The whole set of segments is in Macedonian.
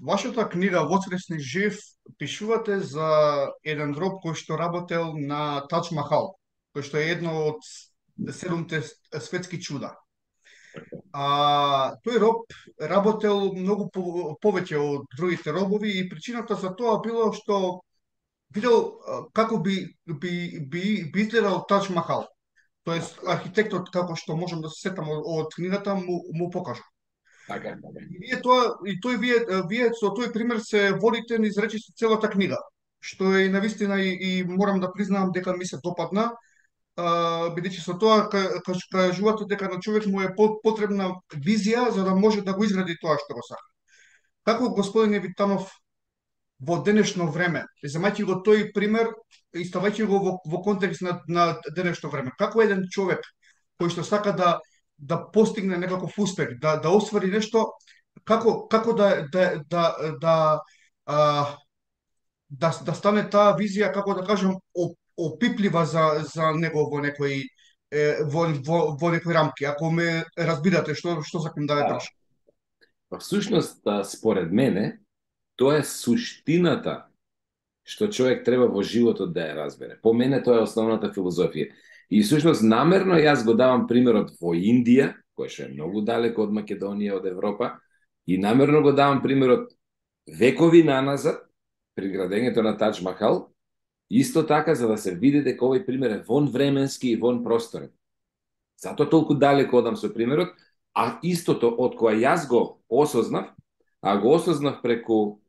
вашата книга «Воскресни жив» пишувате за еден роб кој што работел на Тадж Махал, кој што е едно од седумте светски чуда. Тој роб работел многу повеќе од другите робови и причината за тоа било што видел како би изгледал Тадж Махал. Тоест архитектот, како што можам да се сетам од книгата, му покажа. Така, така. Вие со тој пример се водите низ речиси целата книга, што е навистина и морам да признаам дека ми се допадна, бидејќи со тоа кажувате дека на човек му е потребна визија за да може да го изгради тоа што го сака. Како господине Витанов во денешно време, земајќи го тој пример и ставајќи го во контекст на денешно време, како еден човек кој што сака да постигне некаков успех, да оствари нешто, како да стане таа визија, како да кажам, опиплива за него во некои рамки, ако ме разбирате што сакам да ве прашам. Всушност, според мене, тоа е суштината што човек треба во животот да ја разбере. По мене тоа е основната филозофија. И всушност намерно јас го давам примерот во Индија, кој што е многу далеко од Македонија, од Европа, и намерно го давам примерот векови наназад при градењето на Тадж Махал, исто така за да се види дека овој пример е вон временски и вон просторен. Затоа толку далеко одам со примерот, а истото од која јас го осознав, го осознав преку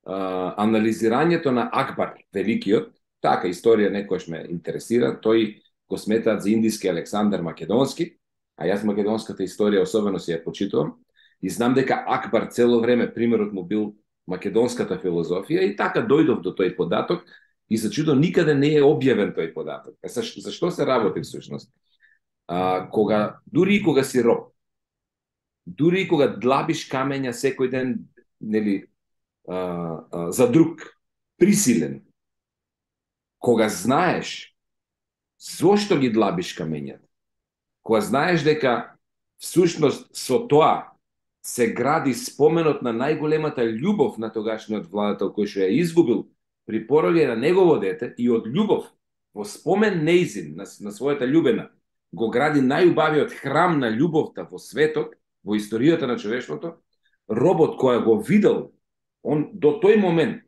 анализирањето на Акбар, великиот, така историја некојаш ме интересира, тој го сметаат за индиски Александар Македонски, а јас македонската историја особено си ја почитувам, и знам дека Акбар цело време примерот му бил македонската филозофија и така дојдов до тој податок и за чудо никаде не е објавен тој податок. Зашто се работи всушност? Дури и кога си роб, дури и кога длабиш камења секој ден, нели, за друг, присилен, кога знаеш зошто ги длабиш камењата, кога знаеш дека всушност со тоа се гради споменот на најголемата љубов на тогашниот владател кој што ја изгубил при пороѓање на негово дете и од љубов во спомен неизин на својата љубена го гради најубавиот храм на љубовта во светот, во историјата на човештвото, робот кој го видел, он до тој момент,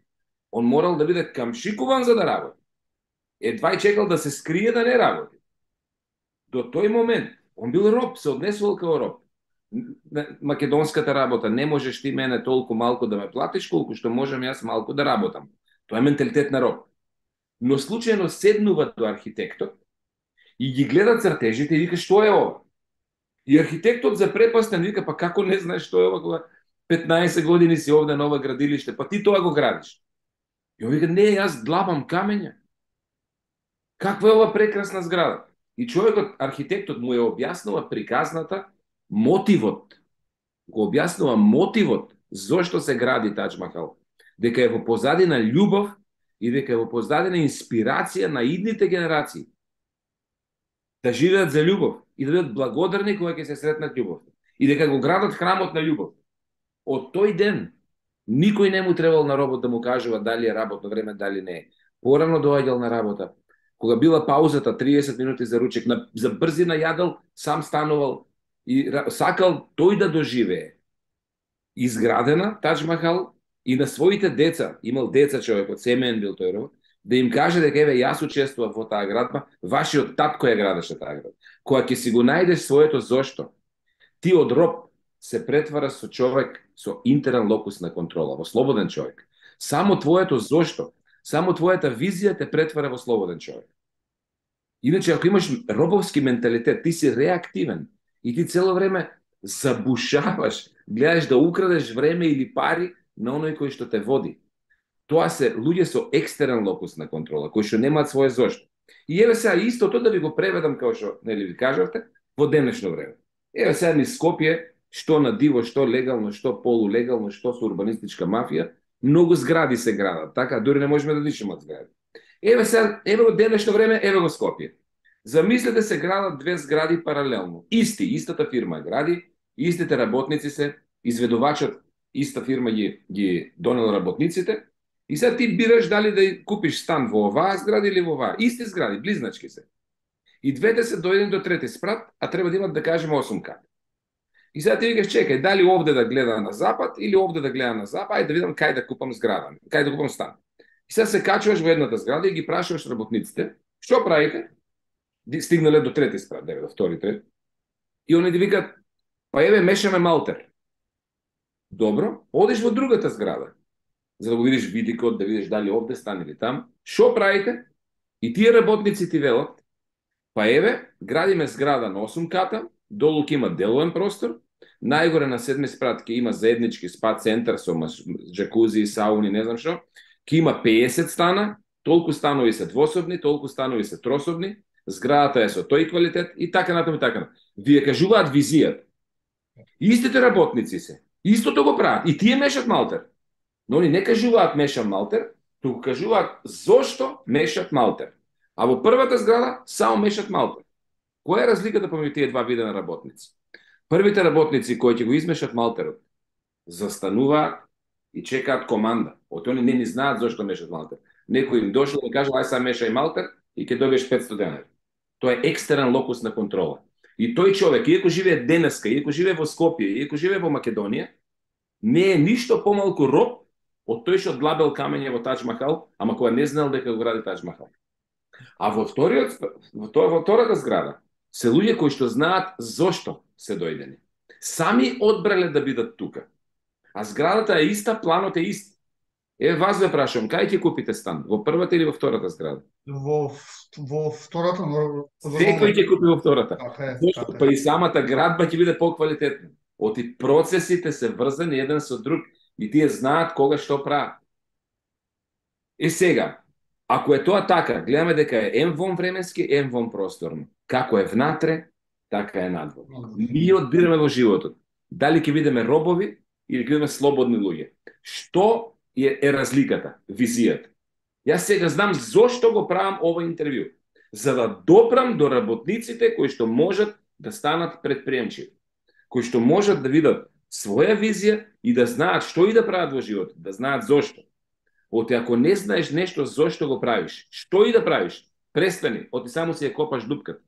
он морал да биде камшикуван за да работи. Едва чекал да се скрие да не работи. До тој момент, он бил роб, се однесувал како роб. Македонската работа, не можеш ти мене толку малку да ме платиш, колку што можам јас малку да работам. Тоа е менталитет на роб. Но случајно седнува до архитектот и ги гледа цртежите и вика што е ова? И архитектот запрепастен вика па како не знаеш што е ова кога 15 години си овде на ова градилиште, па ти тоа го градиш. И он вика не, јас длабам камења. Каква е ова прекрасна зграда? И човекот, архитектот му ја објаснува приказната, мотивот. Го објаснува мотивот зошто се гради Тадж Махал. Дека е во позадина љубов и дека е во позадина инспирација на идните генерации. Да живеат за љубов и да бидат благодарни кога ќе се сретнат љубов. И дека го градат храмот на љубов. Од тој ден никој не му требал на робот да му кажува дали е работно време, дали не е. Порано доаѓал на работа. Кога била паузата 30 минути за ручек, за брзина јадел, сам станувал и сакал тој да доживее изградена Тадж Махал и на своите деца, имал деца човекот, семеен бил тој робот, да им каже дека еве јас учествував во таа градба, вашиот татко ја градеше таа градба. Кога ќе си го најдеш своето зошто, ти од роб се претвара со човек со интерен локус на контрола, во слободен човек. Само твоето зошто, само твојата визија те претвара во слободен човек. Иначе, ако имаш робовски менталитет, ти си реактивен и ти цело време забушаваш, гледаш да украдеш време или пари на оној кој што те води. Тоа се луѓе со екстерен локус на контрола, кои што немаат своje зошто. И еве сега истото да ви го преведам како што нели ви кажавте во денешно време. Еве сега низ Скопје, што на диво, што легално, што полулегално, што со урбанистичка мафија, многу згради се градат, така дури не можеме да дишеме од згради. Еве сега, еве во денешно време, еве го Скопје. Замислете се градат две згради паралелно. Истата фирма гради, истите работници се, изведувачот иста фирма ги донела работниците, и сега ти бираш дали да купиш стан во оваа зграда или во оваа. Исти згради, близначки се. И двете се дојдени до трети спрат, а треба да имат, да кажеме, 8 кат. И сега ти викаш, чекај, дали овде да гледа на запад или овде да гледа на запад, ајде да видам кај да купам зграда, кај да купам стан. И сега се качуваш во едната зграда и ги прашуваш работниците, што правите? Стигнале до трети спрат, до втори, трети. И они ти викат, па еве, мешаме малтер. Добро, одиш во другата зграда, за да го видиш видикот, да видиш дали овде стан или там. Што правите? И тие работници ти велат, па еве, градиме зграда на 8 ката, долу ќе има деловен простор, најгоре на 7 спрат ќе има заеднички спа центар со джакузи, сауни, не знам што, ќе има 50 стана, толку станови се двособни, толку станови се трособни, зградата е со тој квалитет и така натаму и така. Вие кажуваат визијата. Истите работници се, истото го прават и тие мешат малтер. Но они не кажуваат мешам малтер, туку кажуваат зошто мешат малтер. А во првата зграда само мешат малтер. Која е разликата помеѓу тие два вида на работници? Првите работници кои ќе го измешат малтерот, застануваат и чекаат команда. Они не ни знаат зошто мешат малтер. Некој им дошол и кажал, ај сега мешај малтер и ќе добиеш 500 денари. Тоа е екстерен локус на контрола. И тој човек, иако живее денеска, иако живее во Скопје, иако живее во Македонија, не е ништо помалку роб од тој што длабел камење во Тадж Махал, ама која не знал дека го гради Тадж Махал. А во втората зграда се луѓе кои што знаат зошто се дојдени. Сами одбрале да бидат тука. А зградата е иста, планот е ист. Вас ве прашувам, кај ќе купите стан? Во првата или во втората зграда? Во втората, но... Секој ќе купи во втората. Така е. Па и самата градба ќе биде поквалитетна. Оти процесите се врзани еден со друг и тие знаат кога што прават. И сега, ако е тоа така, гледаме дека е ем вон временски, ем вон просторно. Како е внатре, така е надвор. Ние одбираме во животот. Дали ќе бидеме робови или ќе бидеме слободни луѓе. Што е разликата, визијата? Јас сега знам зошто го правам ова интервју. За да допрам до работниците кои што можат да станат предприемчиви. Кои што можат да видат своја визија и да знаат што и да прават во животот, да знаат зошто. Оти ако не знаеш нешто зошто го правиш, што и да правиш, престани, оти само си ја копаш дупката.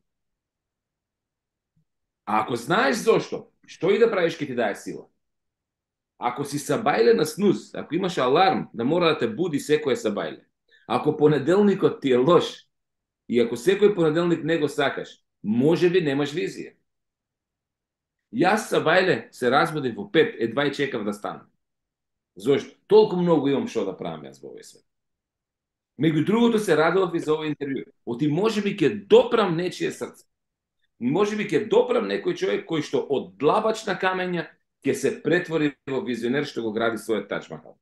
А ако знаеш зошто, што и да правиш ќе ти дае сила. Ако си сабајле на снус, ако имаш аларм да мора да те буди секој сабајле, ако понеделникот ти е лош и ако секој понеделник не го сакаш, можеби немаш визија. Јас сабајле се разбудив во 5, едва и чекав да станам. Зошто? Толку многу имам што да правам јас во овој свет. Меѓу другото се радував и за овој интервју. Оти можеби ќе допрам нечие срце. Можеби ќе допрам некој човек кој што од длабач на камења ќе се претвори во визионер што го гради својот Тадж Махал.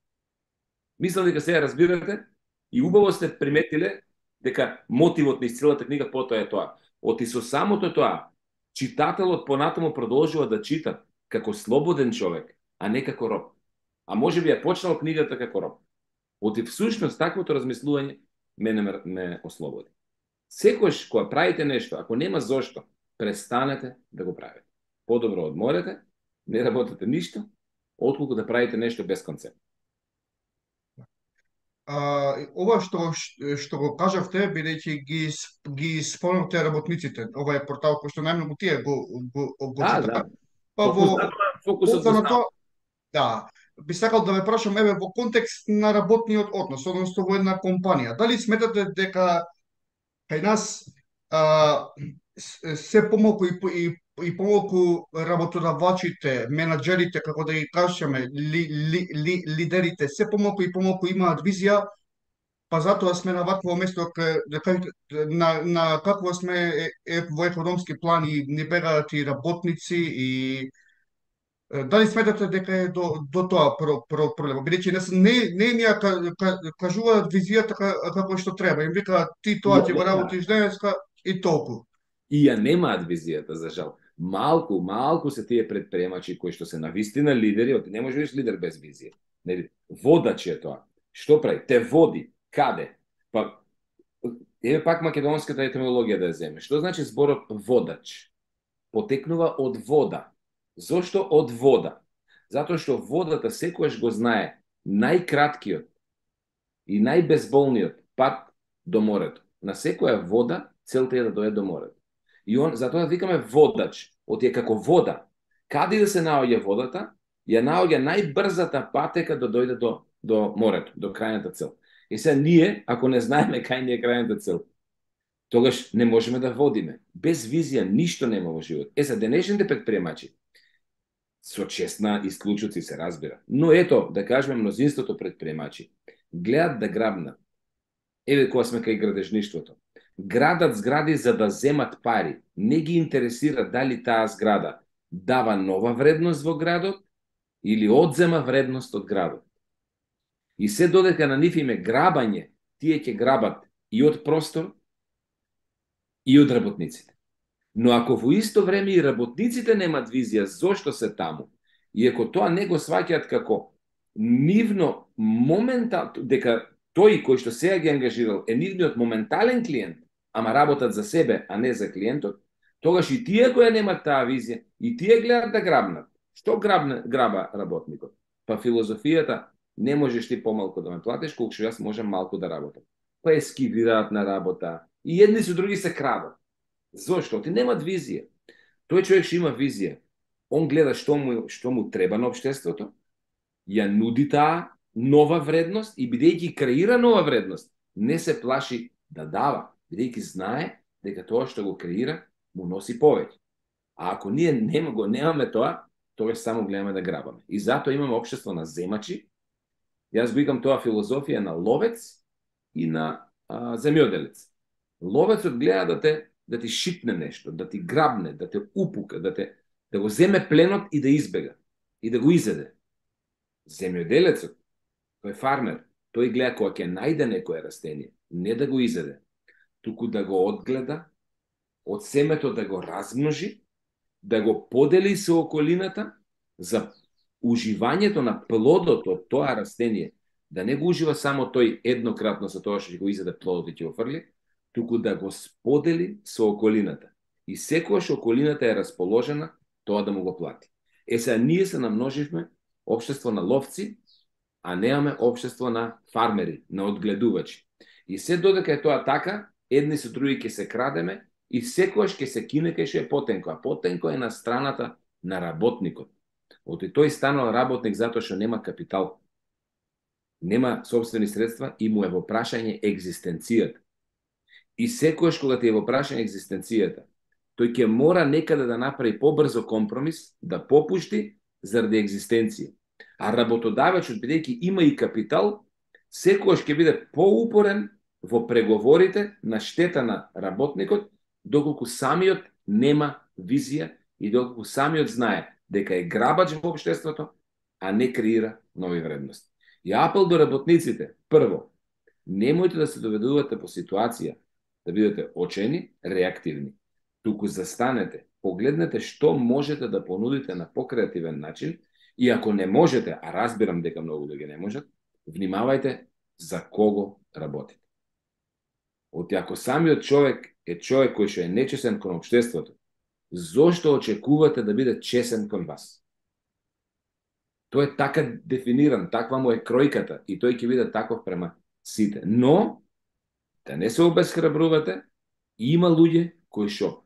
Мислам дека сега разбирате и убаво сте приметиле дека мотивот на целата книга потоа е тоа. Оти со самото тоа, читателот понатаму продолжува да чита како слободен човек, а не како роб. А може би ја почнал книгата како роб. Оти всушност таквото размислување ме ослободи. Секојаш кога правите нешто, ако нема зошто, престанете да го правите. Подобро одморете, не работите ништо, отколку да правите нешто без концепт. Ова што го кажавте, бидејќи ги спомнавте работниците, ова е портал кој што најмногу тие го читаат. Па фокусот за тоа, да, би сакал да ве прашам, еве, во контекст на работниот однос, односно во една компанија, дали сметате дека кај нас се помалку и помалку работодавачите, менаџерите, како да ги кажеме, лидерите, се помалку и помалку имаат визија, па затоа сме на вакво место на какво сме во економски план и не бегаат и работници и дали сметате дека е до тоа проблем? Бидејќи не ни кажуваат визијата како што треба. Им викаат ти тоа ќе го работиш денеска и толку. И ја немаат визијата, за жал. Малку се тие предприемачи кои што се навистина лидери, оти не може да бидеш лидер без визија. Водач е тоа. Што прави? Те води. Каде? Па, еве пак македонската етимологија да ја земе. Што значи зборот водач? Потекнува од вода. Зошто од вода? Затоа што водата секогаш го знае најкраткиот и најбезболниот пат до морето. На секоја вода целта е да дојде до морето. И он, затоа викаме водач, е како вода. Каде да се наоѓа водата, ја наоѓа најбрзата патека да дојде до морето, до крајната цел. И сега ние, ако не знаеме кај ни е крајната цел, тогаш не можеме да водиме. Без визија ништо нема во живот. За денешните предприемачи, со честна исклучоци се разбира. Но ето, да кажеме, мнозинството предприемачи гледат да грабнат. Еве кога сме кај градежништвото. Градат згради за да земат пари. Не ги интересира дали таа зграда дава нова вредност во градот или одзема вредност од градот. И се додека на нив име грабање, тие ќе грабат и од простор, и од работниците. Но ако во исто време и работниците немат визија зошто се таму, и ако тоа не го сваќаат како нивно моментално, дека тој кој што сега ги ангажирал е нивниот моментален клиент, ама работат за себе, а не за клиентот, тогаш и тие кои немат таа визија, и тие гледат да грабнат. Што граба работникот? Па филозофијата, не можеш ти помалку да ме платиш, колку што јас можам малку да работам. Па ескивираат на работа, и едни со други се крадат. Зошто? Ти немат визија. Тој човек што има визија, он гледа што му треба на општеството, ја нуди таа нова вредност и бидејќи креира нова вредност, не се плаши да дава, бидејќи знае дека тоа што го креира му носи повеќе. А ако ние немаме тоа, тогаш само гледаме да грабаме. И затоа имаме општество на земачи. Јас викам тоа филозофија на ловец и на земјоделец. Ловецот гледа да ти шипне нешто, да ти грабне, да те упука, да го земе пленот и да избега, и да го изеде. Земјоделецот, тој фармер, тој гледа кога ќе најде некое растение, не да го изеде, туку да го одгледа, од семето да го размножи, да го подели со околината за уживањето на плодот од тоа растение, да не го ужива само тој еднократно со тоа што ќе го изеде плодот и ќе го фрли, туку да го сподели со околината. И секогаш околината е расположена тоа да му го плати. Сега ние се намноживме општество на ловци, а немаме општество на фармери, на одгледувачи. И се додека е тоа така, едни со други ќе се крадеме и секогаш ќе се кине кај што е потенко, а потенко е на страната на работникот. Тој станал работник затоа што нема капитал, нема собствени средства и му е во прашање екзистенцијата. И секогаш кога ти е во прашање екзистенцијата, тој ќе мора некаде да направи побрзо компромис, да попушти заради екзистенција. А работодавачот, бидејќи има и капитал, секогаш ќе биде поупорен во преговорите на штета на работникот, доколку самиот нема визија и доколку самиот знае дека е грабач во општеството, а не креира нови вредности. И апел до работниците, прво, немојте да се доведувате по ситуација да бидете очени, реактивни. Туку застанете, погледнете што можете да понудите на покреативен начин и ако не можете, а разбирам дека многу луѓе не можат, внимавајте за кого работите. Ако самиот човек е човек кој што е нечесен кон општеството, зошто очекувате да биде чесен кон вас? Тој е така дефиниран, таква му е кројката и тој ќе биде таков према сите. Но, да не се обесхрабрувате, има луѓе кои што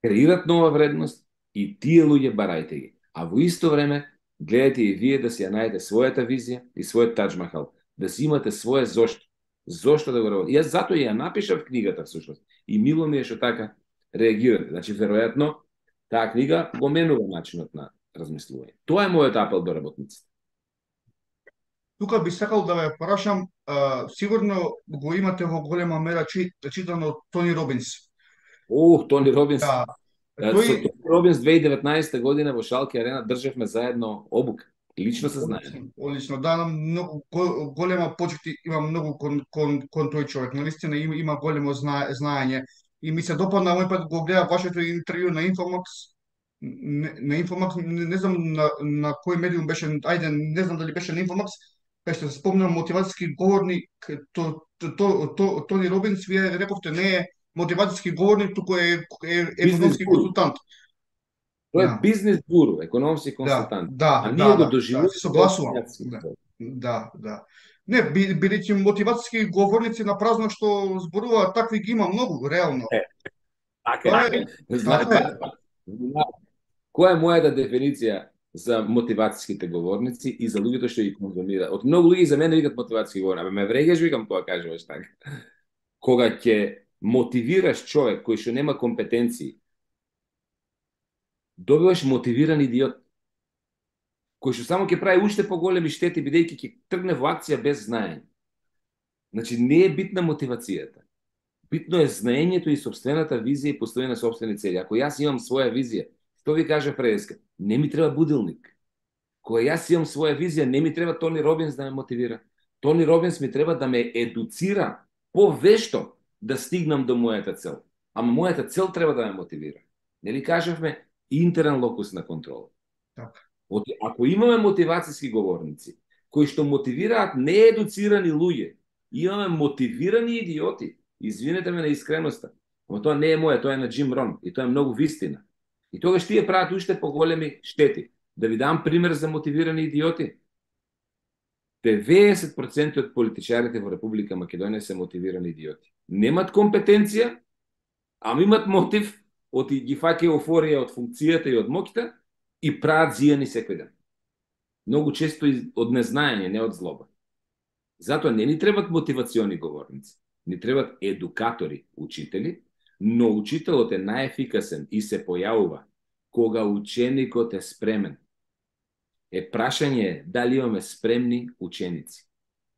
креират нова вредност и тие луѓе барајте ги. А во исто време, гледајте и вие да си ја најдете својата визија и својот Тадж Махал, да си имате своје зошто. Зошто да го работи? Јас затоа ја напишав книгата всушност. И мило ми е што така реагирате. Значи, веројатно, таа книга го менува начинот на размислување. Тоа е мојот апел до работниците. Тука би сакал да ве прашам, сигурно го имате во голема мера читано Тони Робинс. Тони Робинс. Да. Со Тони Робинс 2019 година во Шалке арена државме заедно обука. Лично се знае. Одлично, да, многу голема почит имам многу кон тој човек. Наистина има големо знаење. И ми се допадна мој пат го гледав вашето интервју на Infomax. Не знам на кој медиум беше, не знам дали беше на Infomax, кај што се спомнам мотивацијски говорник Тони Робинс, вие рековте не е мотивацијски говорник, туку е економски консултант. Тој е Да, бизнес гуру, економски да, консултант. А да, ние да, го да, да, доживуваме се како согласувам. пијатски. Да, да, да. Не, бидејќи мотивацијски говорници на празно што зборуваат, такви ги има многу, реално. Е, така Тоа е. е, така е. Која е мојата дефиниција за мотивацијските говорници и за луѓето што ги конзумираат? Од многу луѓе за мене викат мотивацијски говорници, абе ме врегаш викам кога кажуваш така. Кога ќе мотивираш човек кој што нема компетенции, добиваш мотивиран идиот кој што само ќе прави уште поголеми штети бидејќи ќе тргне во акција без знаење. Значи не е битна мотивацијата. Битно е знаењето и собствената визија и постојање на собствени цели. Ако јас имам своја визија, што ви кажа Фредеска, не ми треба будилник. Кога јас имам своја визија, не ми треба Тони Робинс да ме мотивира. Тони Робинс ми треба да ме едуцира повешто да стигнам до мојата цел. Ама мојата цел треба да ме мотивира. Нели кажавме интерен локус на контрола. Така. Ако имаме мотивацијски говорници кои што мотивираат неедуцирани луѓе, имаме мотивирани идиоти. Извинете ме на искреноста, но тоа не е моја, тоа е на Джим Рон и тоа е многу вистина. И тогаш тие прават уште поголеми штети. Да ви дам пример за мотивирани идиоти. 90% од политичарите во Република Македонија се мотивирани идиоти. Немат компетенција, ама имат мотив, ги фаќа еуфорија од функцијата и од моќта и прават зијани секој ден. Многу често од незнаење, не од злоба. Затоа не ни требат мотивациони говорници, ни требат едукатори, учители, но учителот е најефикасен и се појавува кога ученикот е спремен. Прашање е дали имаме спремни ученици.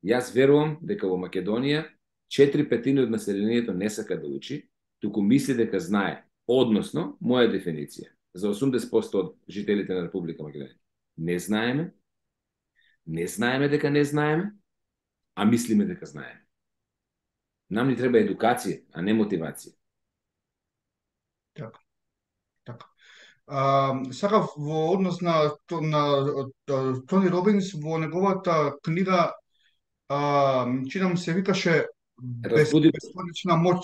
Јас верувам дека во Македонија 4/5 од населението не сака да учи, туку мисли дека знае. Односно, моја дефиниција, за 80% од жителите на Република Македонија. Не знаеме дека не знаеме, а мислиме дека знаеме. Нам ни треба едукација, а не мотивација. Така. Така. Сакав во однос на Тони Робинс во неговата книга, чинам се викаше Бесконечна моќ.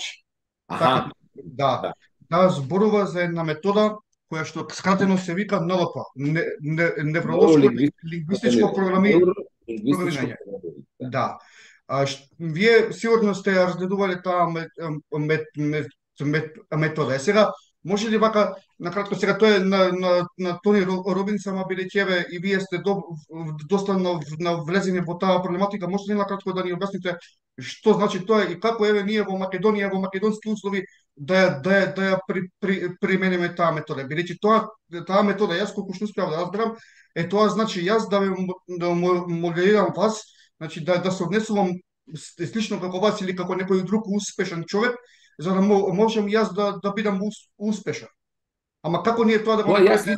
Аха. Да. Да, зборува за една метода која што скратено се вика НЛП, невролошко лингвистичко програмирање. Да. Вие сигурно сте разгледувале таа метода. Сега може ли вака накратко, сега тоа е на Тони Робинс, ама бидејќи еве и вие сте доста навлезени во таа проблематика, може ли накратко да ни објасните што значи тоа и како еве ние во Македонија во македонски услови да ја примениме таа метода, бидејќи таа метода јас колку што успеав да разберам е тоа значи јас да моделирам вас, значи да се однесувам слично како вас или како некој друг успешен човек, за да можам јас да бидам успешен. Ама како ние тоа да го направиме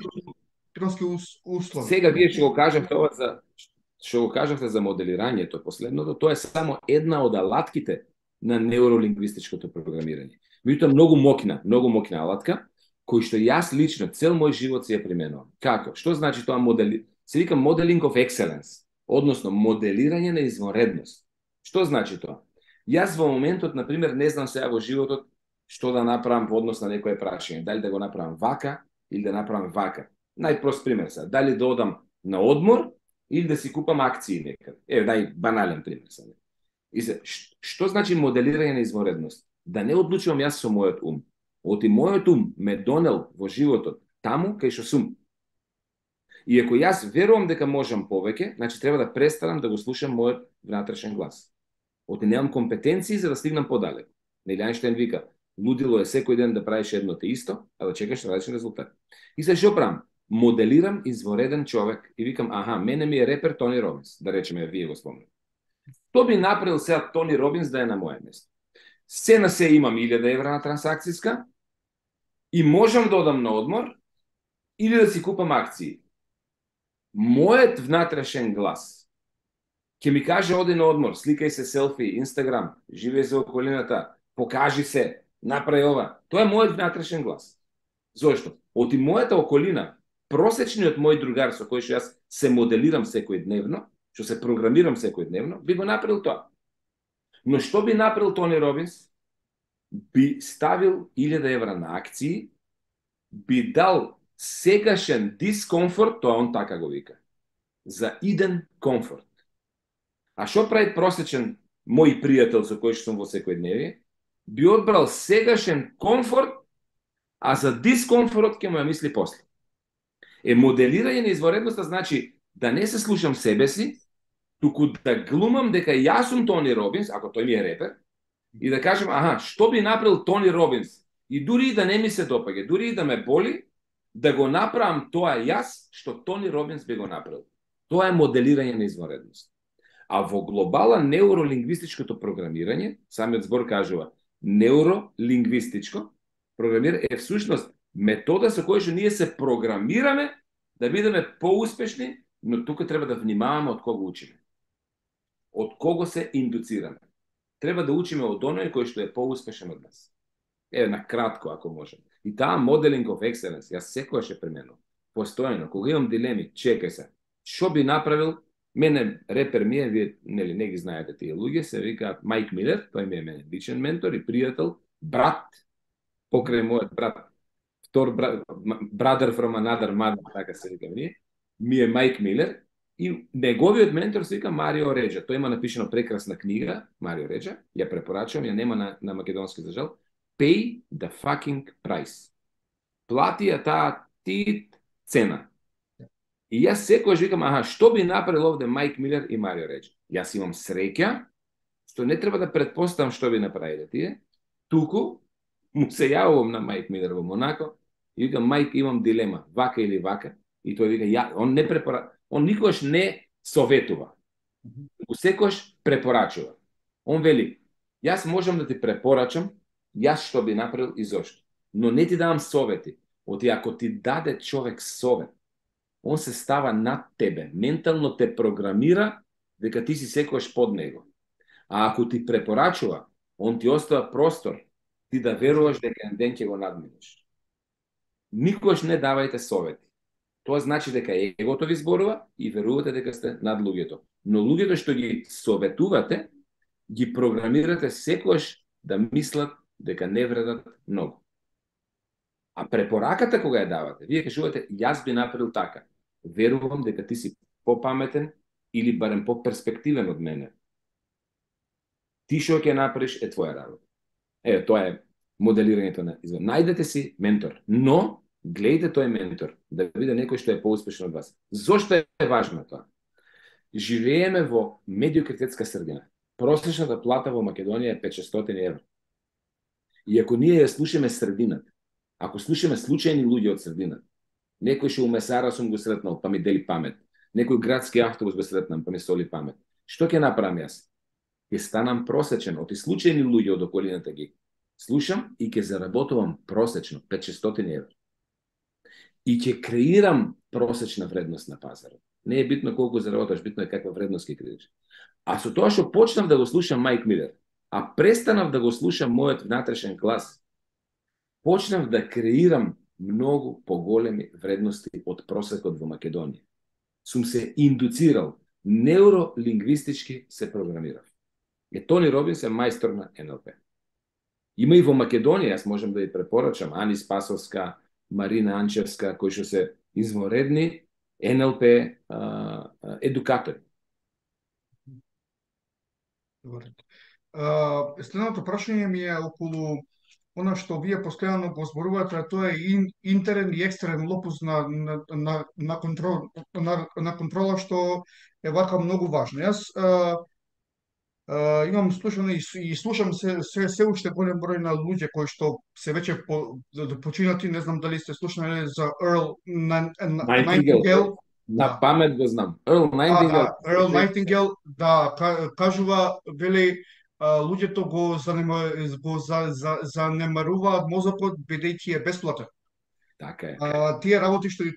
македонски услови? Сега вие што го кажавте за моделирањето последното, тоа е само една од алатките на неуролингвистичкото програмирање. Меѓутоа многу мокна алатка, кој што јас лично цел мој живот се ја применувам. Како? Што значи тоа се вика modeling of excellence, односно моделирање на извонредност. Што значи тоа? Јас во моментот, например, не знам сега во животот што да направам во однос на некое прашање. Дали да го направам вака или да направам вака. Најпрост пример сега. Дали да одам на одмор или да си купам акции некаде. Најбанален пример сега. И што значи моделирање на извонредност? Да не одлучувам јас со мојот ум. Мојот ум ме донел во животот таму кај што сум. И ако јас верувам дека можам повеќе, значи треба да престанам да го слушам мојот внатрешен глас. Немам компетенции за да стигнам подалеку. Нели Ајнштајн вика, лудило е секој ден да правиш едно те исто, а да чекаш различен резултат. И се што правам? Моделирам извонреден човек и викам, мене ми е репер Тони Робинс, да речеме, вие го спомнете. Што би направил сега Тони Робинс да е на моје место? Се на се имам 1000 евра на трансакцијска и можам да одам на одмор или да си купам акции. Мојот внатрешен глас ќе ми каже оди на одмор, сликај се селфи, Инстаграм, живеј за околината, покажи се, направи ова. Тоа е мојот внатрешен глас. Зошто? Оти мојата околина, просечниот мој другар со кој што јас се моделирам секојдневно, што се програмирам секојдневно, би го направил тоа. Но што би направил Тони Робинс? Би ставил 1000 евра на акции, би дал сегашен дискомфорт, тоа он така го вика, за иден комфорт. А што прави просечен мој пријател со кој што сум во секојдневие? Би одбрал сегашен комфорт, а за дискомфорт ќе му ја мисли после. Моделирање на изворедноста значи да не се слушам себе си, туку да глумам дека јас сум Тони Робинс, ако тој ми е репер, и да кажем, аха, што би направил Тони Робинс? И дури и да не ми се допаѓа, дури и да ме боли, да го направам тоа јас, што Тони Робинс би го направил. Тоа е моделирање на извонредност. А во глобала неуролингвистичкото програмирање, самиот збор кажува, неуролингвистичко програмирање е всушност метода со која што ние се програмираме да бидеме поуспешни, но тука треба да внимаваме од кого учиме. Од кого се индуцираме. Треба да учиме од оној кој што е поуспешен од нас. На кратко, ако можем. И таа modeling of excellence, јас секогаш е применувам. Постојано, кога имам дилеми, чекај се, што би направил, мене репер ми е, вие нели не ги знаете тие луѓе, се викаат Майк Милер, тој ми е мене личен ментор и пријател, брат, покрај мојот брат, втор брат, brother from another mother, така се вика ми е Майк Милер, и неговиот ментор се вика Марио Реджа. Тој има напишано прекрасна книга, Марио Реджа, ја препорачувам, ја нема на македонски за жал, Pay the fucking price. Плати ја таа ти цена. И јас секогаш викам, аха, што би направил овде Майк Милер и Марио Реджа? Јас имам среќа, што не треба да претпоставам што би направиле тие, туку му се јавувам на Майк Милер во Монако и викам, Майк, имам дилема, вака или вака, и тој вика, он никогаш не советува, секогаш препорачува. Он вели, јас можам да ти препорачам, јас што би направил и зошто, но не ти давам совети. Ако ти даде човек совет, он се става над тебе, ментално те програмира дека ти си секогаш под него. А ако ти препорачува, он ти остава простор ти да веруваш дека еден ден ќе го надминеш. Никогаш не давајте совети. Тоа значи дека егото ви зборува и верувате дека сте над луѓето. Но луѓето што ги советувате, ги програмирате секогаш да мислат дека не вредат многу. А препораката кога ја давате, вие кажувате, јас би направил така. Верувам дека ти си попаметен или барем поперспективен од мене. Ти што ќе направиш е твоја работа. Тоа е моделирањето на извон. Најдете си ментор, но гледайте тој ментор, да биде некој што е поуспешен од вас. Зошто е важно тоа? Живееме во медиокритетска средина. Просечната плата во Македонија е 500 евро. И ако ние ја слушаме средината, ако слушаме случајни луѓе од средината, некој што у месара сум го сретнал, па ми дели памет, некој градски автобус го сретнам, па ми соли памет, што ќе направам јас? Ќе станам просечен, од случајни луѓе од околината ги слушам и ќе заработувам просечно 500 евро. И ќе креирам просечна вредност на пазарот. Не е битно колку заработаш, битно е каква вредност ќе креираш. А со тоа што почнав да го слушам Майк Милер, а престанав да го слушам мојот внатрешен глас, почнав да креирам многу поголеми вредности од просекот во Македонија. Сум се индуцирал, неуролингвистички се програмирав. Тони Робинс е мајстор на НЛП. Има и во Македонија, јас можам да ја препорачам, Ани Спасовска, Марина Анчевска, кои што се изворедни НЛП едукатори. Добре. Следното прашање ми е околу она што вие постојано го зборувате, а тоа е интерен и екстерен лопус на контрола, што е вака многу важно. Јас имам слушано и слушам се уште голем број на луѓе кои што се веќе починати, не знам дали сте слушнали за Ерл Найтингел. На памет го знам. Ерл Найтингел, да, кажува, вели, луѓето го занемаруваат мозокот бидејќи е бесплатен. Така е. Тие работи што ги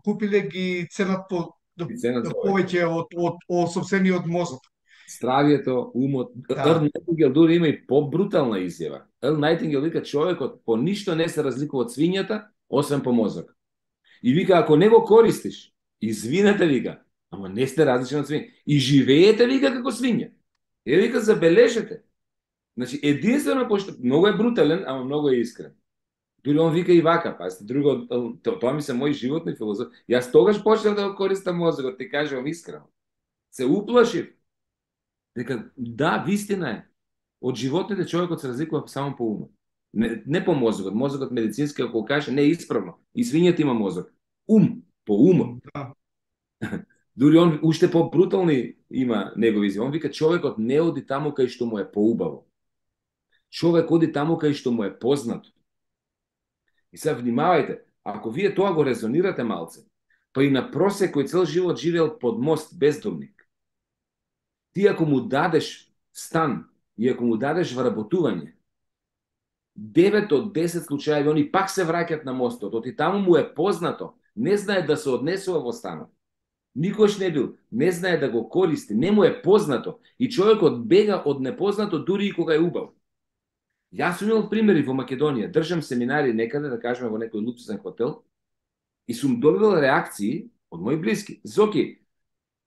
купиле ги ценат повеќе од сопствениот мозок. Стравието, умот. Ерл Найтингел дури има и побрутална изјава. Ерл Найтингел вика, човекот по ништо не се разликува од свињата, освен по мозок. И вика, ако не го користиш, извинете, вика, ама не сте различни од свиња. И живеете, вика, како свиња. Вика, забележете. Значи, единствено, пошто многу е брутален, ама многу е искрен. Дури он вика и вака, пазите, друго, тоа ми се мои животни филозофи. Јас тогаш почнав да го користам мозокот, ти кажувам искрено. Се уплашив. Дека да, вистина е. Од животните човекот се разликува само по умот. Не по мозокот. Мозокот медицински, ако каже, не е исправно. И свињата има мозок. Ум, по умот. Да. Дури он уште по-брутални има негови изјави. Он вика човекот не оди таму кај што му е поубаво. Човек оди таму кај што му е познато. И сега внимавајте, ако вие тоа го резонирате малце, па и на просек кој цел живот живеел под мост бездомник, ти ако му дадеш стан и ако му дадеш вработување, 9 од 10 случаи они пак се враќат на мостот, оти таму му е познато, не знае да се однесува во станот. Никош не бил, не знае да го користи, не му е познато и човекот бега од непознато дури и кога е убав. Јас сум имал примери во Македонија, држам семинари некаде, да кажеме во некој луксузен хотел, и сум добил реакции од мои блиски. Зоки,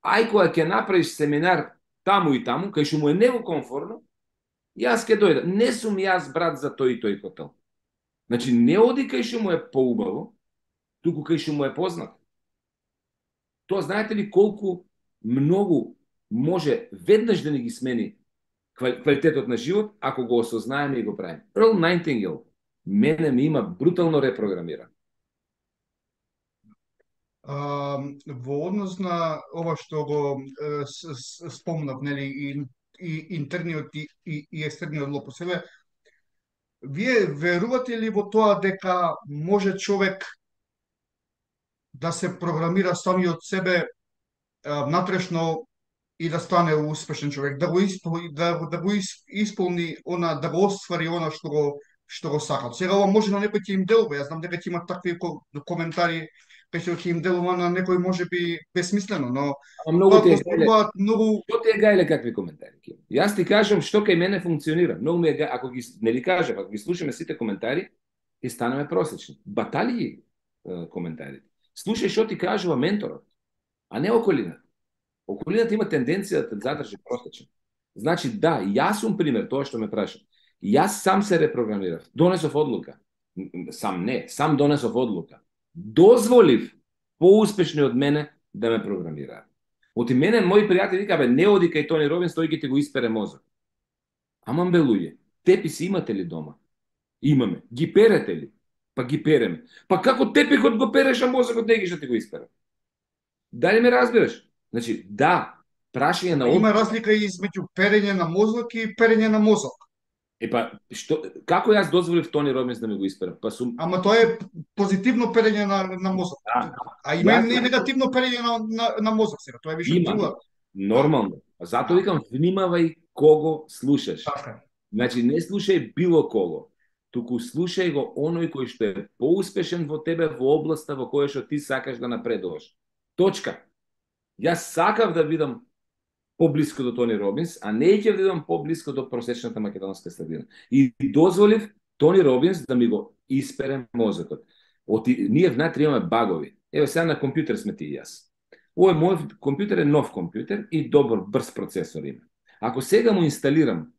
ај кога ќе направиш семинар таму и таму, кај што му е него комфортно, јас ќе дојдам. Не сум јас брат за тој и тој хотел. Значи, не оди кај што му е поубаво, туку кај што му е познат. Тоа знаете ли колку многу може веднаш да ни ги смени квалитетот на живот, ако го осознаеме и го правиме. Earl Nightingale мене ми има брутално репрограмиран. Во однос на ова што го спомнав, нели, и интерниот и екстерниот лоб по себе, вие верувате ли во тоа дека може човек да се програмира самиот себе внатрешно и да стане успешен човек, да го исполни она, да го оствари она што го сака. Сега ова може на некој ќе им делува, јас знам дека ќе има такви коментари кај што ќе им делува на некој можеби безсмислено, но многу ти е многу што ти е гајле какви коментари. Јас ти кажам што кај мене функционира. Многу ми е ако ги нели кажам, ако ги слушаме сите коментари, ќе станеме просечни. Батали ги коментарите. Слушај што ти кажува менторот, а не околината. Околината има тенденција да те задржи просечен. Значи да, јас сум пример, тоа што ме праша. Јас сам се репрограмирав, донесов одлука. Сам донесов одлука. Дозволив поуспешни од мене да ме програмираат. Оти мене мои пријатели вика, бе, не оди кај Тони Робинс, тој ќе ти го испере мозок. Амам бе луѓе, теписи имате ли дома? Имаме. Ги перете ли? Па ги переме. Па како тепихот го переш, а мозокот не ги што ти го испере? Дали ме разбираш? Значи, да, прашање на има разлика измеѓу перење на мозок и перење на мозок. Како јас дозволив Тони Робинс да ми го испере? Ама тоа е позитивно перење на мозок. Да. А има и негативно перење на мозок сега. Тоа е више друго. Нормално. Затоа викам, внимавај кого слушаш. Така. Значи, не слушај било кого, туку слушај го оној кој што е поуспешен во тебе во областа во која што ти сакаш да напредуваш. Точка. Јас сакав да бидам поблиско до Тони Робинс, а не ќе да бидам поблиско до просечната македонска средина. И дозволив Тони Робинс да ми го испере мозокот. Ние внатре имаме багови. Еве сега на компјутер сме ти и јас. Овој мој компјутер е нов компјутер и добар, брз процесор има. Ако сега му инсталирам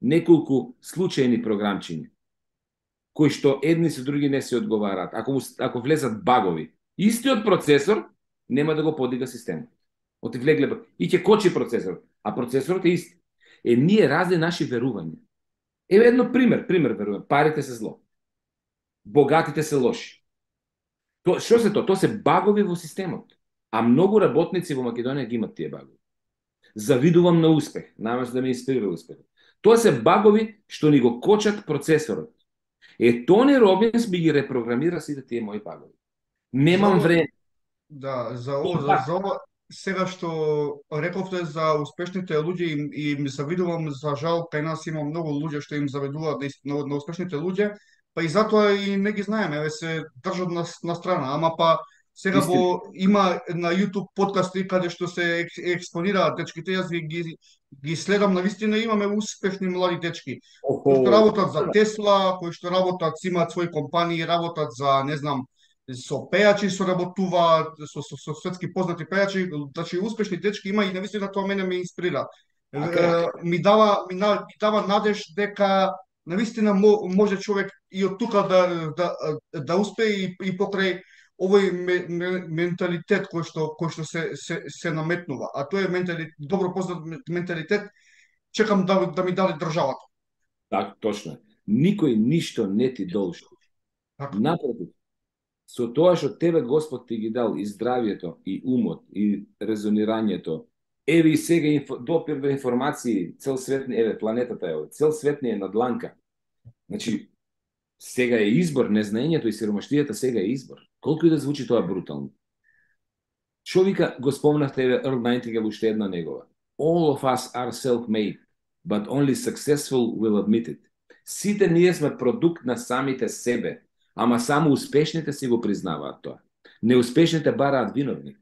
неколку случајни програмчиња, кои што едни со други не се одговараат, ако влезат багови, истиот процесор нема да го подига системот. Оти влегле и ќе кочи процесорот, а процесорот е ист. Ние разни наши верувања. Еве едно пример верување. Парите се зло. Богатите се лоши. Што се тоа? Тоа се багови во системот. А многу работници во Македонија ги имат тие багови. Завидувам на успех, наместо да ме инспирира успехот. Тоа се багови што ни го кочат процесорот. Тони Робинс би ги репрограмира сите тие мои багови. Немам време. Да, за ова сега што рековте за успешните луѓе и им завидувам, за жал кај нас има многу луѓе што им завидуваат на успешните луѓе, па и затоа и не ги знаеме, еве се држат на страна, ама па сега има на YouTube подкасти каде што се експонираат дечките, јас ги следам, навистина имаме успешни млади дечки кои што работат за Тесла, кои што работат, имаат своји компании, работат за, не знам, со пејачи соработуваат, со светски познати пејачи, значи успешни дечки има и навистина тоа мене ме инспирира. Ми дава надеж дека навистина може човек и од тука да успее и покрај овој менталитет кој што се наметнува, а тоа е добро познат менталитет, чекам да ми даде државата. Так, точно. Никој ништо не ти должи. Така. Напротив, со тоа што тебе Господ ти ги дал и здравието, и умот, и резонирањето, еве и сега допир до информации, цел свет, еве планетата е, цел свет ни е на дланка. Значи, сега е избор, незнаењето и сиромаштијата сега е избор. Колку и да звучи тоа брутално. Што вика, го спомнавте, еве, Earl Nightingale, уште една негова. All of us are self-made, but only successful will admit it. Сите ние сме продукт на самите себе, ама само успешните си го признаваат тоа. Неуспешните бараат виновник.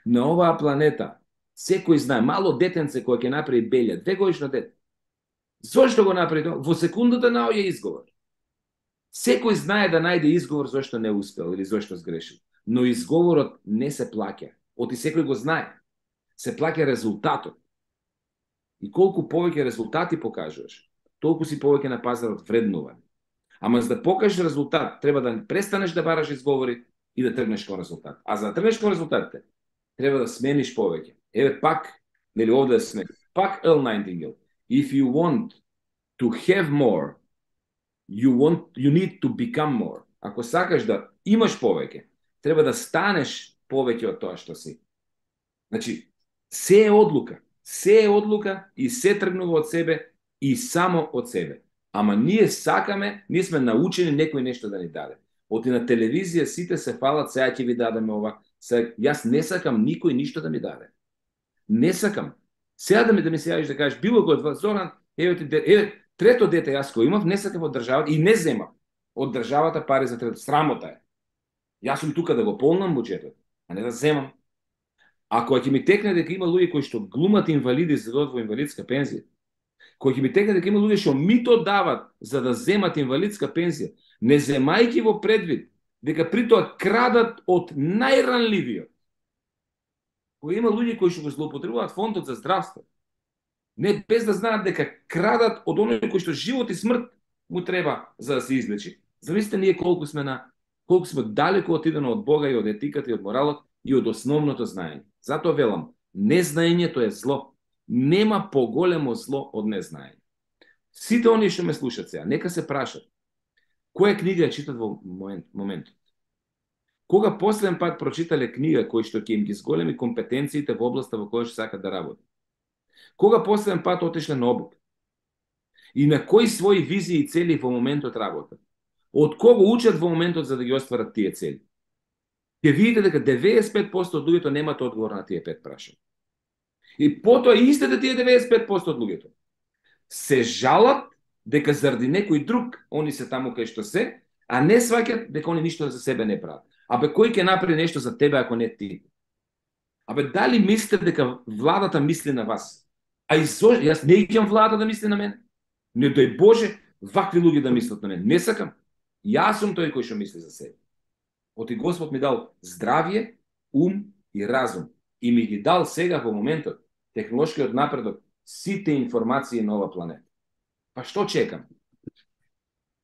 На оваа планета, секој знае, мало детенце кој ќе направи белја, 2-годишно дете. Зошто го направи тоа? Во секундата наоѓа изговор. Секој знае да најде изговор зошто не успел или зошто сгрешил. Но изговорот не се плаќа. Оти секој го знае. Се плаќа резултатот. И колку повеќе резултати покажуваш, толку си повеќе на пазарот вреднуван. Ама за да покажеш резултат, треба да престанеш да бараш изговори и да тргнеш кон резултат. А за да тргнеш кон резултатите, треба да смениш повеќе. Еве пак, нели овде да сме, пак Earl Nightingale. If you want to have more, you need to become more. Ако сакаш да имаш повеќе, треба да станеш повеќе од тоа што си. Значи, се е одлука. Се е одлука и се тргнува од себе и само од себе. Ама ние сакаме, ние сме научени некој нешто да ни даде. Оти на телевизија сите се фалат, сега ќе ви дадеме ова. Јас не сакам никој ништо да ми даде. Не сакам. Сега да ми се јавиш да кажеш, било го од вас, Зоран, еве, трето дете јас кој имав, не сакам од државата и не земам од државата пари за трето. Срамота е. Јас сум тука да го полнам буџетот, а не да земам. Ако ќе ми текне дека има луѓе кои што глумат инвалиди за да одат во инвалидска пензија, кој ќе ми текне дека има луѓе што мито дават за да земат инвалидска пензија, не земајќи во предвид дека при тоа крадат од најранливиот. Кој има луѓе кои што го злоупотребуваат фондот за здравство, не без да знаат дека крадат од оној кој што живот и смрт му треба за да се излечи. Замислите ние колку сме далеку отидено од Бога и од етиката и од моралот и од основното знаење. Затоа велам, незнаењето е зло. Нема поголемо зло од незнаење. Сите оние што ме слушат сега, нека се прашат, која книга ја читат во моментот? Кога последен пат прочитале книга кој што ќе им ги зголеми компетенциите во областа во која што сакат да работат? Кога последен пат отишле на обук? И на кои своји визии и цели во моментот работат? Од кого учат во моментот за да ги остварат тие цели? Ќе видите дека 95% од луѓето немаат одговор на тие 5 прашања. И потоа истите тие 95% од луѓето се жалат дека заради некој друг они се таму кај што се, а не сваќат дека они ништо за себе не прават. Абе, кој ќе направи нешто за тебе ако не ти? Абе, дали мислите дека владата мисли на вас? Јас не икам владата да мисли на мене. Не дај Боже, вакви луѓе да мислат на мене. Не сакам. Јас сум тој кој што мисли за себе. Оти Господ ми дал здравје, ум и разум. И ми ги дал сега во моментот, технолошкиот напредок, сите информации на ова планета. Па што чекам?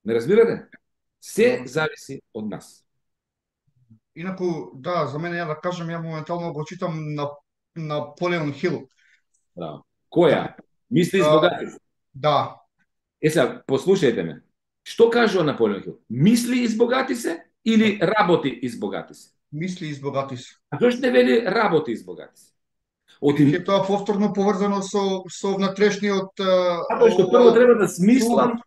Ме разбирате? Се зависи од нас. Инаку, да, за мене ја да кажам, ја моментално го читам на Наполеон Хил. Да. Која? Мисли избогати се. Да. Сега, послушајте ме. Што кажува Наполеон Хил? Мисли избогати се или работи избогати се? Мисли избогати се. А зошто не вели работи избогати се? Е тоа повторно поврзано со внатрешниот... Затоа што прво треба да смислам,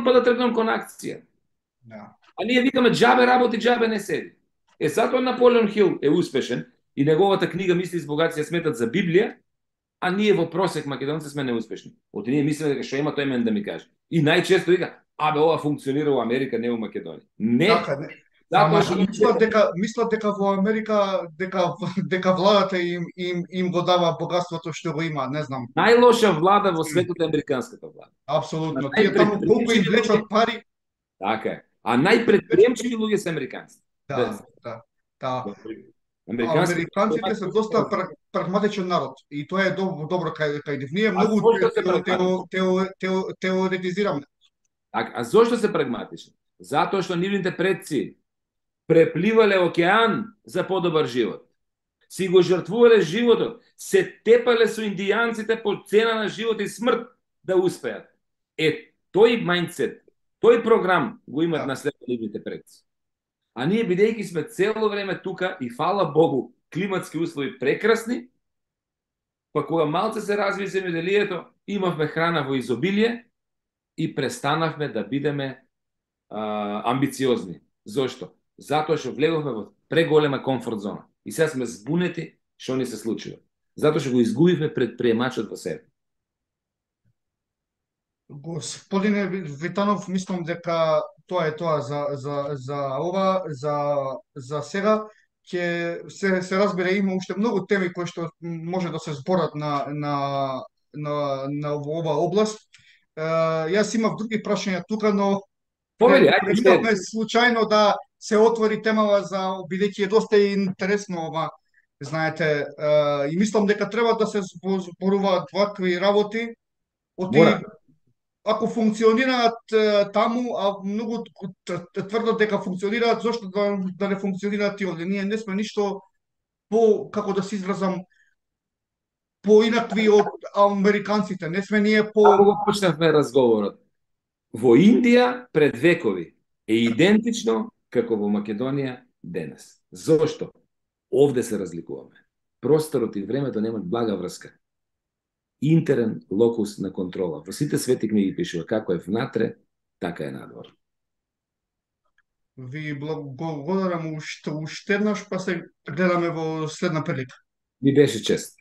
па да тргнам кон акција. Да. А ние викаме џабе работи, џабе не седи. Затоа Наполеон Хил е успешен и неговата книга Мисли избогати се сметат за Библија, а ние во просек македонци сме неуспешни. Оти ние мислиме дека што има тој мен да ми каже. И најчесто вика, абе ова функционира во Америка, не во Македонија. Не. Така, не. Мислат дека во Америка дека владата им го дава богатството што го има, не знам. Најлоша влада во светот е американската влада. Апсолутно. Тие таму колку им влечат пари. Така е. А најпредприемчиви луѓе се американци. Да. Американските Американците се доста прагматичен народ и тоа е добро кај нив. Ние А многу зошто се прагматични? теоретизираме. А зошто се прагматични? Затоа што нивните предци препливале океан за подобар живот. Си го жртвувале животот, се тепале со индијанците по цена на живот и смрт да успеат. Тој мајндсет, тој програм го имат на нивните предци. А ние, бидејќи сме цело време тука и фала Богу, климатски услови прекрасни, па кога малце се разви земјоделието, имавме храна во изобилие и престанавме да бидеме амбициозни. Зошто? Затоа што влеговме во преголема комфорт зона. И сега сме збунети што ни се случува. Затоа што го изгубивме предприемачот во себе. Господине Витанов, мислам дека тоа е тоа за ова, за сега. Ќе се разбере, има уште многу теми кои што може да се зборат на ова област. Јас имав други прашања тука, но преминавме случајно да се отвори темава за, бидејќи е доста интересно ова, знаете, и мислам дека треба да се зборуваат вакви работи, ако функционираат таму, а многу тврдат дека функционираат, зошто да не функционираат и овде? Ние не сме ништо како да се изразам, поинакви од американците. Не сме ние Како го почнавме разговорот? Во Индија пред векови е идентично како во Македонија денес. Зошто? Овде се разликуваме. Просторот и времето немаат блага врска. Интерен локус на контрола. Во сите свети книги пишува како е внатре, така е надвор. Ви благодарам уште еднаш, па се гледаме во следна прилика. Ми беше чест.